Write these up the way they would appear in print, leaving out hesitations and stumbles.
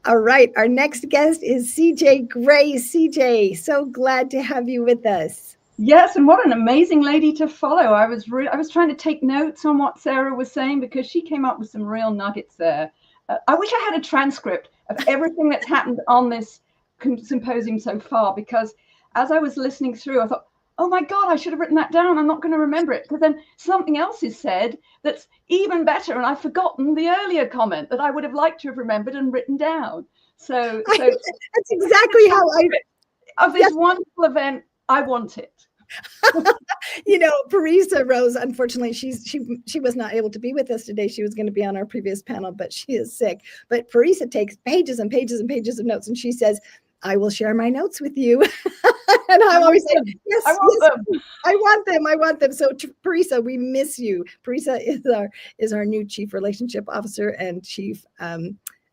All right. Our next guest is CJ Grace. CJ, so glad to have you with us. Yes, and what an amazing lady to follow. I was trying to take notes on what Sarah was saying because she came up with some real nuggets there. I wish I had a transcript of everything that's happened on this symposium so far, because as I was listening through, I thought, oh my God, I should have written that down. I'm not going to remember it, because then something else is said that's even better, and I've forgotten the earlier comment that I would have liked to have remembered and written down. So that's exactly how of this wonderful event. I want it. Parisa Rose, unfortunately, she was not able to be with us today. She was going to be on our previous panel, but she is sick. But Parisa takes pages and pages and pages of notes, and she says, I will share my notes with you. And I'm always saying, yes, I want them. So Parisa, we miss you. Parisa is our new Chief Relationship Officer and Chief our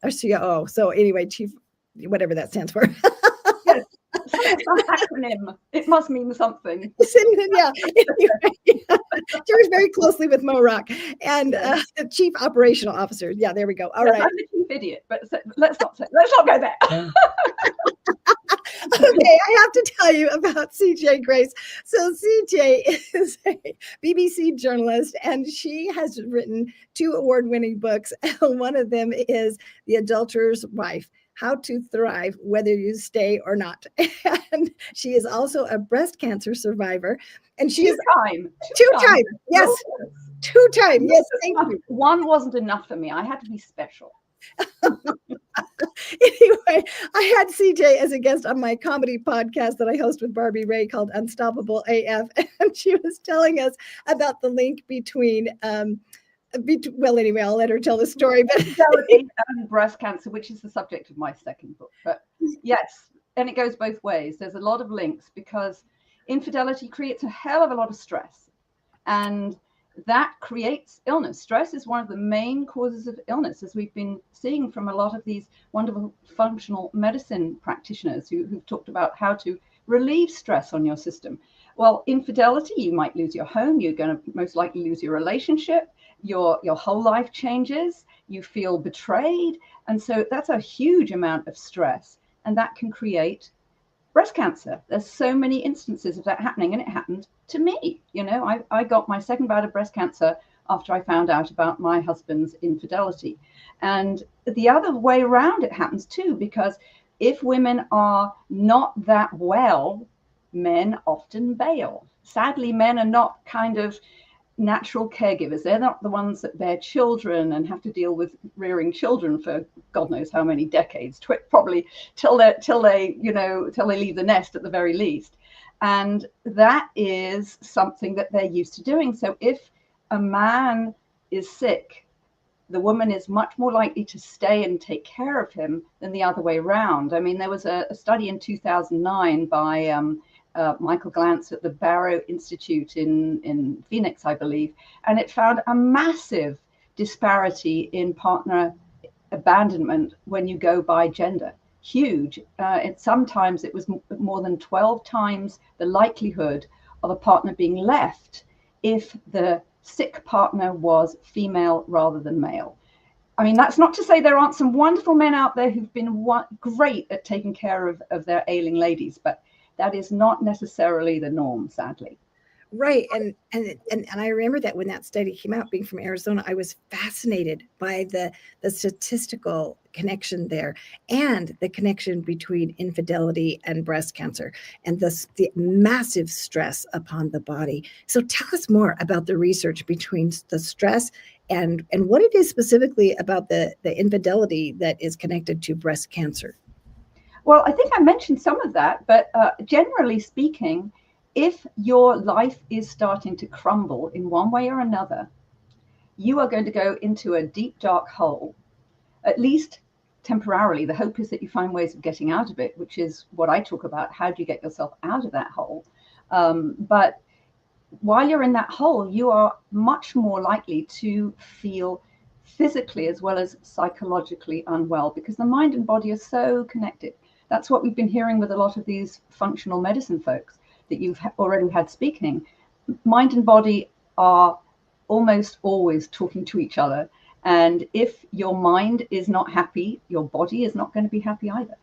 COO. So anyway, Chief, whatever that stands for. Yes. Some acronym. It must mean something. Yeah. She works very closely with Mo Rock and the Chief Operational Officer. Yeah, there we go. All right. I'm the chief idiot, but let's not go there. Okay, I have to tell you about CJ Grace. So CJ is a BBC journalist, and she has written 2 award-winning books. One of them is The Adulterer's Wife: How to Thrive Whether You Stay or Not. And she is also a breast cancer survivor. And she is two time. Yes. 2 times. Yes, thank you. One wasn't enough for me. I had to be special. Anyway, I had CJ as a guest on my comedy podcast that I host with Barbie Ray called Unstoppable AF. And she was telling us about the link between well, anyway, I'll let her tell the story. But infidelity and breast cancer, which is the subject of my second book. But yes, and it goes both ways. There's a lot of links because infidelity creates a hell of a lot of stress, and that creates illness. Stress is one of the main causes of illness, as we've been seeing from a lot of these wonderful functional medicine practitioners who've talked about how to relieve stress on your system. Well, infidelity, you might lose your home. You're going to most likely lose your relationship. Your whole life changes. You feel betrayed. And so that's a huge amount of stress. And that can create breast cancer. There's so many instances of that happening, and it happened to me. I got my second bout of breast cancer after I found out about my husband's infidelity. And the other way around, it happens too, because if women are not that well, men often bail. Sadly, men are not kind of natural caregivers. They're not the ones that bear children and have to deal with rearing children for God knows how many decades, probably till they leave the nest at the very least. And that is something that they're used to doing. So if a man is sick, the woman is much more likely to stay and take care of him than the other way around. I mean, there was a study in 2009 by Michael Glantz at the Barrow Institute in Phoenix, I believe, and it found a massive disparity in partner abandonment when you go by gender. Huge. Sometimes it was more than 12 times the likelihood of a partner being left if the sick partner was female rather than male. I mean, that's not to say there aren't some wonderful men out there who've been great at taking care of their ailing ladies, but that is not necessarily the norm, sadly. Right. And I remember that when that study came out, being from Arizona, I was fascinated by the statistical connection there and the connection between infidelity and breast cancer and the massive stress upon the body. So tell us more about the research between the stress and what it is specifically about the infidelity that is connected to breast cancer. Well, I think I mentioned some of that, but generally speaking, if your life is starting to crumble in one way or another, you are going to go into a deep, dark hole, at least temporarily. The hope is that you find ways of getting out of it, which is what I talk about. How do you get yourself out of that hole? But while you're in that hole, you are much more likely to feel physically as well as psychologically unwell, because the mind and body are so connected. That's what we've been hearing with a lot of these functional medicine folks that you've already had speaking. Mind and body are almost always talking to each other. And if your mind is not happy, your body is not going to be happy either.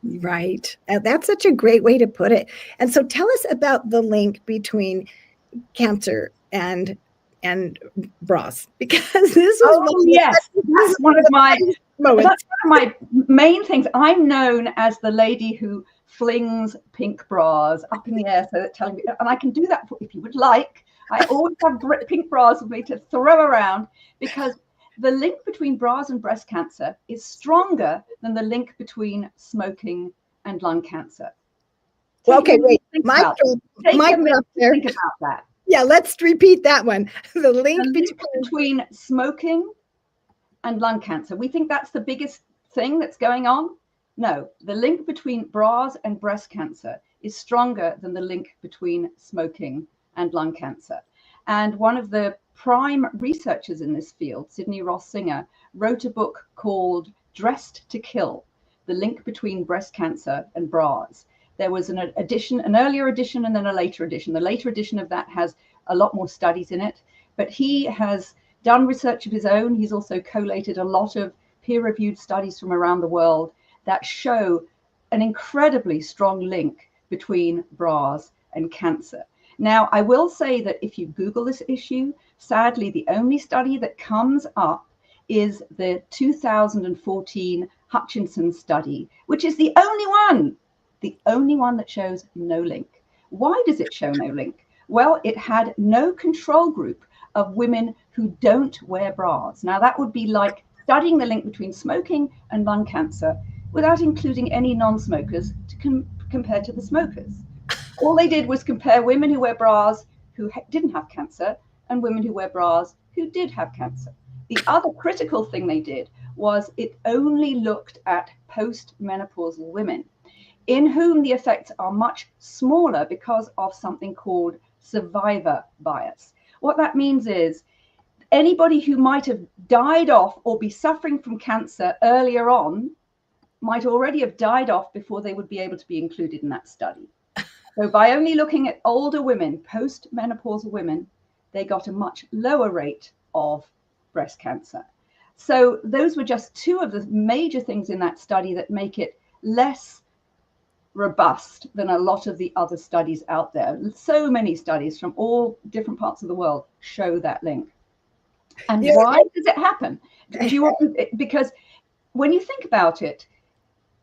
Right. That's such a great way to put it. And so tell us about the link between cancer and bras, because this was that's one of my main things. I'm known as the lady who flings pink bras up in the air so that telling me, and I can do that if you would like. I always have pink bras with me to throw around, because the link between bras and breast cancer is stronger than the link between smoking and lung cancer. Well, okay, wait. Think about that. Yeah, let's repeat that one. The link between smoking and lung cancer. We think that's the biggest thing that's going on. No, the link between bras and breast cancer is stronger than the link between smoking and lung cancer. And one of the prime researchers in this field, Sydney Ross Singer, wrote a book called Dressed to Kill, The Link Between Breast Cancer and Bras. There was an earlier edition, and then a later edition. The later edition of that has a lot more studies in it, but he has done research of his own. He's also collated a lot of peer-reviewed studies from around the world that show an incredibly strong link between bras and cancer. Now, I will say that if you Google this issue, sadly, the only study that comes up is the 2014 Hutchinson study, which is the only one that shows no link. Why does it show no link? Well, it had no control group of women who don't wear bras. Now, that would be like studying the link between smoking and lung cancer without including any non-smokers to compare to the smokers. All they did was compare women who wear bras who didn't have cancer and women who wear bras who did have cancer. The other critical thing they did was it only looked at postmenopausal women, in whom the effects are much smaller because of something called survivor bias. What that means is anybody who might have died off or be suffering from cancer earlier on might already have died off before they would be able to be included in that study. So by only looking at older women, postmenopausal women, they got a much lower rate of breast cancer. So those were just two of the major things in that study that make it less robust than a lot of the other studies out there. So many studies from all different parts of the world show that link. And why does it happen? Because when you think about it,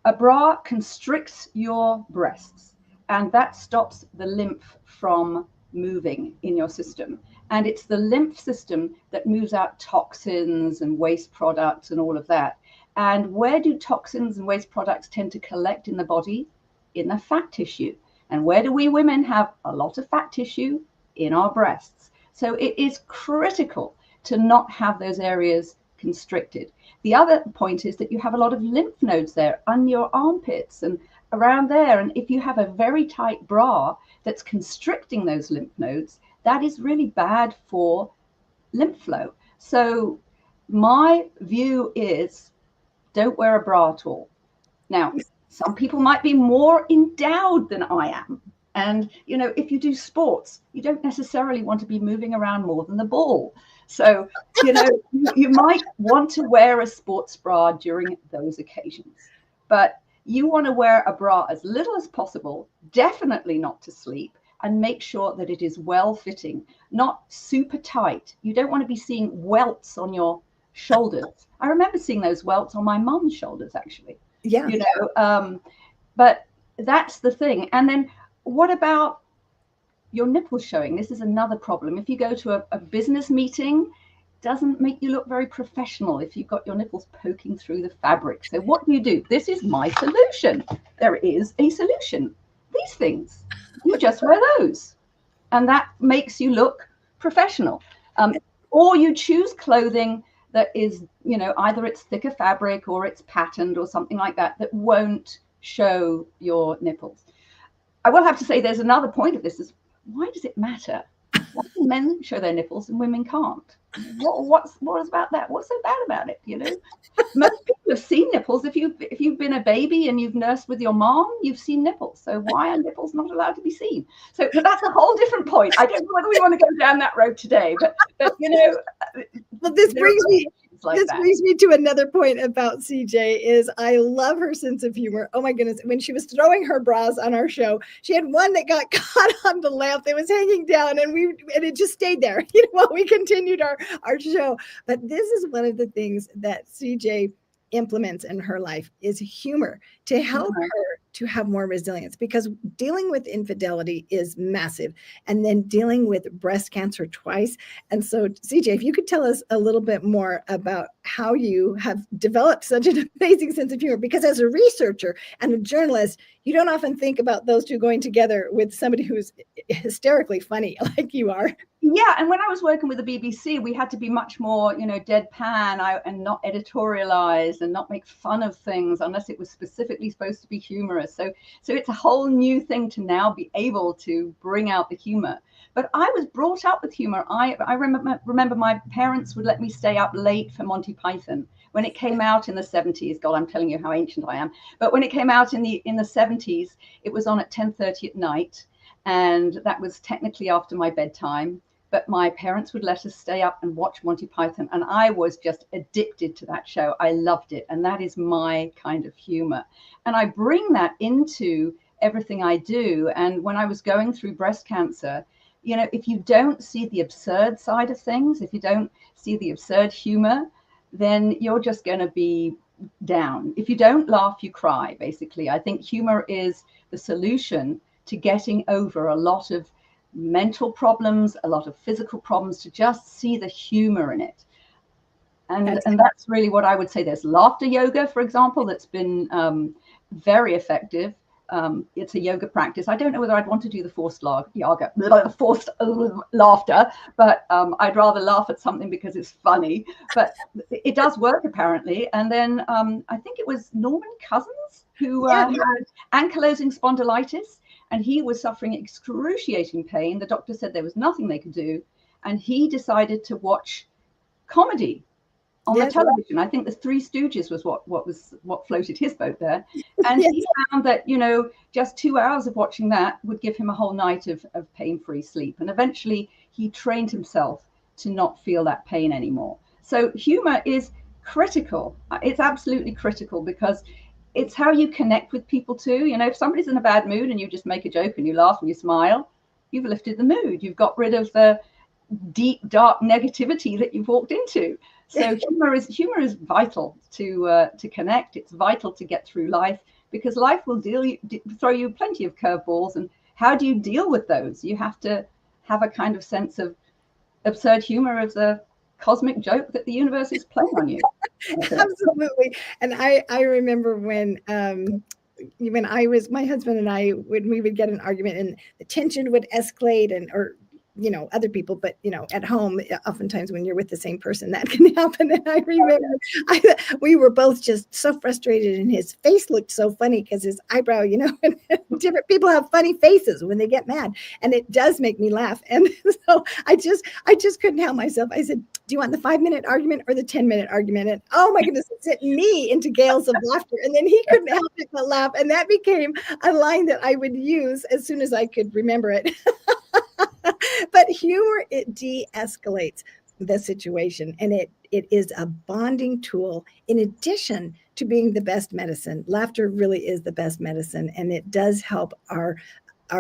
a bra constricts your breasts, and that stops the lymph from moving in your system. And it's the lymph system that moves out toxins and waste products and all of that. And where do toxins and waste products tend to collect in the body? In the fat tissue. And where do we women have a lot of fat tissue? In our breasts. So it is critical to not have those areas constricted. The other point is that you have a lot of lymph nodes there on your armpits and around there. And if you have a very tight bra that's constricting those lymph nodes, that is really bad for lymph flow. So my view is don't wear a bra at all. Now, some people might be more endowed than I am. And, you know, if you do sports, you don't necessarily want to be moving around more than the ball. So, you know, you might want to wear a sports bra during those occasions. But you want to wear a bra as little as possible, definitely not to sleep, and make sure that it is well fitting, not super tight. You don't want to be seeing welts on your shoulders. I remember seeing those welts on my mom's shoulders, actually. Yeah. You know, but that's the thing. And then what about your nipples showing? This is another problem. If you go to a business meeting, it doesn't make you look very professional if you've got your nipples poking through the fabric. So what do? This is my solution. There is a solution. These things, you just wear those. And that makes you look professional. Or you choose clothing that is, you know, either it's thicker fabric or it's patterned or something like that, that won't show your nipples. I will have to say there's another point of this is, why does it matter? Why do men show their nipples and women can't? What is about that? What's so bad about it? You know, most people have seen nipples. If you've been a baby and you've nursed with your mom, you've seen nipples. So why are nipples not allowed to be seen? So that's a whole different point. I don't know whether we want to go down that road today, but you know, well, this brings me. like this that. brings me to another point about CJ is I love her sense of humor. Oh my goodness. When she was throwing her bras on our show, she had one that got caught on the lamp that was hanging down and it just stayed there, while we continued our show. But this is one of the things that CJ implements in her life is humor to help her to have more resilience, because dealing with infidelity is massive, and then dealing with breast cancer twice. And so, CJ, if you could tell us a little bit more about how you have developed such an amazing sense of humor, because as a researcher and a journalist, you don't often think about those two going together with somebody who's hysterically funny like you are. Yeah, and when I was working with the BBC, we had to be much more, deadpan and not editorialize and not make fun of things unless it was specifically supposed to be humorous. So it's a whole new thing to now be able to bring out the humor. But I was brought up with humor. I remember my parents would let me stay up late for Monty Python when it came out in the 70s. God, I'm telling you how ancient I am. But when it came out in the 70s, it was on at 10:30 at night, and that was technically after my bedtime. But my parents would let us stay up and watch Monty Python, and I was just addicted to that show. I loved it, and that is my kind of humor. And I bring that into everything I do. And when I was going through breast cancer, if you don't see the absurd side of things, if you don't see the absurd humor, then you're just going to be down. If you don't laugh, you cry, basically. I think humor is the solution to getting over a lot of mental problems, a lot of physical problems, to just see the humor in it. And that's really what I would say. There's laughter yoga, for example, that's been very effective. It's a yoga practice. I don't know whether I'd want to do the forced laughter, but I'd rather laugh at something because it's funny. But it does work, apparently. And then I think it was Norman Cousins who had ankylosing spondylitis, and he was suffering excruciating pain. The doctor said there was nothing they could do, and he decided to watch comedy on the television. I think the Three Stooges was what floated his boat there. And he found that, just 2 hours of watching that would give him a whole night of pain-free sleep. And eventually he trained himself to not feel that pain anymore. So humor is critical. It's absolutely critical, because it's how you connect with people too. If somebody's in a bad mood and you just make a joke and you laugh and you smile, you've lifted the mood. You've got rid of the deep, dark negativity that you've walked into. So humor is vital to connect. It's vital to get through life, because life will throw you plenty of curveballs. And how do you deal with those? You have to have a kind of sense of absurd humor of the cosmic joke that the universe is playing on you. Absolutely. And I remember when my husband and I, when we would get an argument and the tension would escalate, or other people, but at home, oftentimes when you're with the same person, that can happen. And I remember we were both just so frustrated, and his face looked so funny because his eyebrow, different people have funny faces when they get mad, and it does make me laugh. And so I just couldn't help myself. I said, do you want the 5-minute argument or the 10-minute argument? And oh my goodness, it sent me into gales of laughter. And then he couldn't help it but laugh. And that became a line that I would use as soon as I could remember it. But humor, it de-escalates the situation, and it is a bonding tool in addition to being the best medicine. Laughter really is the best medicine, and it does help our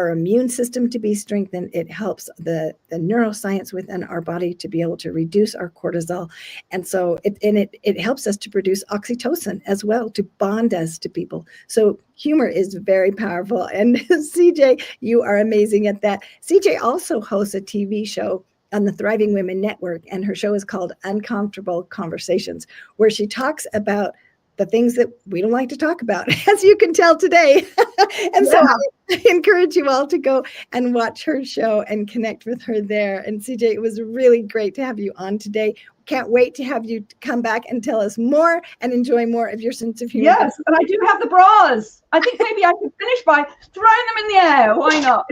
immune system to be strengthened. It helps the neuroscience within our body to be able to reduce our cortisol. And so it helps us to produce oxytocin as well, to bond us to people. So humor is very powerful. And CJ, you are amazing at that. CJ also hosts a TV show on the Thriving Women Network, and her show is called Uncomfortable Conversations, where she talks about the things that we don't like to talk about, as you can tell today. And so I encourage you all to go and watch her show and connect with her there. And CJ, it was really great to have you on today. Can't wait to have you come back and tell us more and enjoy more of your sense of humor. Yes, and I do have the bras. I think maybe I could finish by throwing them in the air. Why not?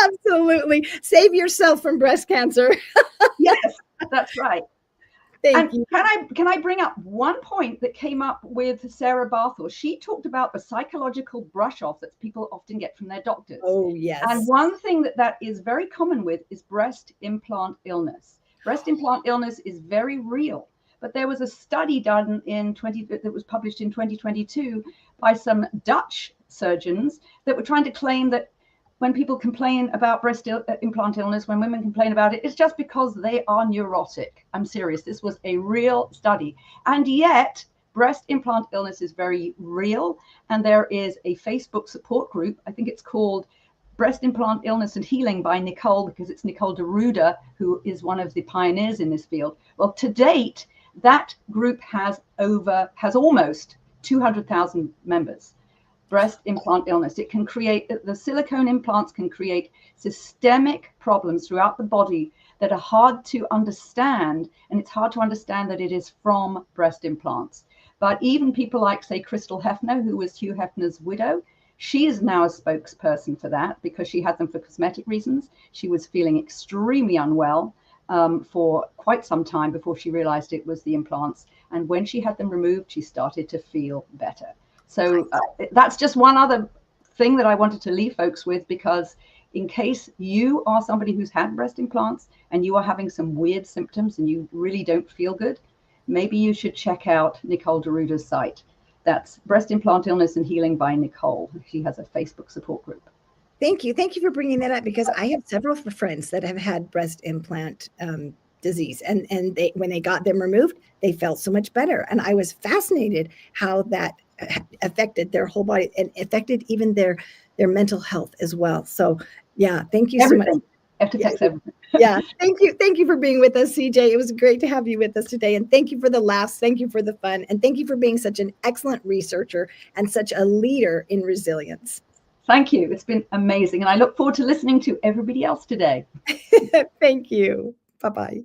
Absolutely. Save yourself from breast cancer. Yes, that's right. Thank you. Can I bring up one point that came up with Sarah Barthel? She talked about the psychological brush off that people often get from their doctors. Oh, yes. And one thing that is very common with is breast implant illness. Breast implant illness is very real. But there was a study done that was published in 2022 by some Dutch surgeons that were trying to claim that when people complain about breast implant illness, when women complain about it, it's just because they are neurotic. I'm serious. This was a real study. And yet, breast implant illness is very real. And there is a Facebook support group. I think it's called Breast Implant Illness and Healing by Nicole, because it's Nicole DeRuda, who is one of the pioneers in this field. Well, to date, that group has almost 200,000 members. Breast implant illness. It can create, the silicone implants can create systemic problems throughout the body that are hard to understand. And it's hard to understand that it is from breast implants. But even people like, say, Crystal Hefner, who was Hugh Hefner's widow, she is now a spokesperson for that because she had them for cosmetic reasons. She was feeling extremely unwell for quite some time before she realized it was the implants. And when she had them removed, she started to feel better. So that's just one other thing that I wanted to leave folks with, because in case you are somebody who's had breast implants and you are having some weird symptoms and you really don't feel good, maybe you should check out Nicole DeRuda's site. That's Breast Implant Illness and Healing by Nicole. She has a Facebook support group. Thank you. Thank you for bringing that up, because I have several friends that have had breast implant disease, and when they got them removed, they felt so much better. And I was fascinated how that affected their whole body and affected even their mental health as well. So yeah, thank you so much. It affects everything. Yeah, thank you. Thank you for being with us, CJ. It was great to have you with us today. And thank you for the laughs. Thank you for the fun. And thank you for being such an excellent researcher and such a leader in resilience. Thank you. It's been amazing. And I look forward to listening to everybody else today. Thank you. Bye-bye.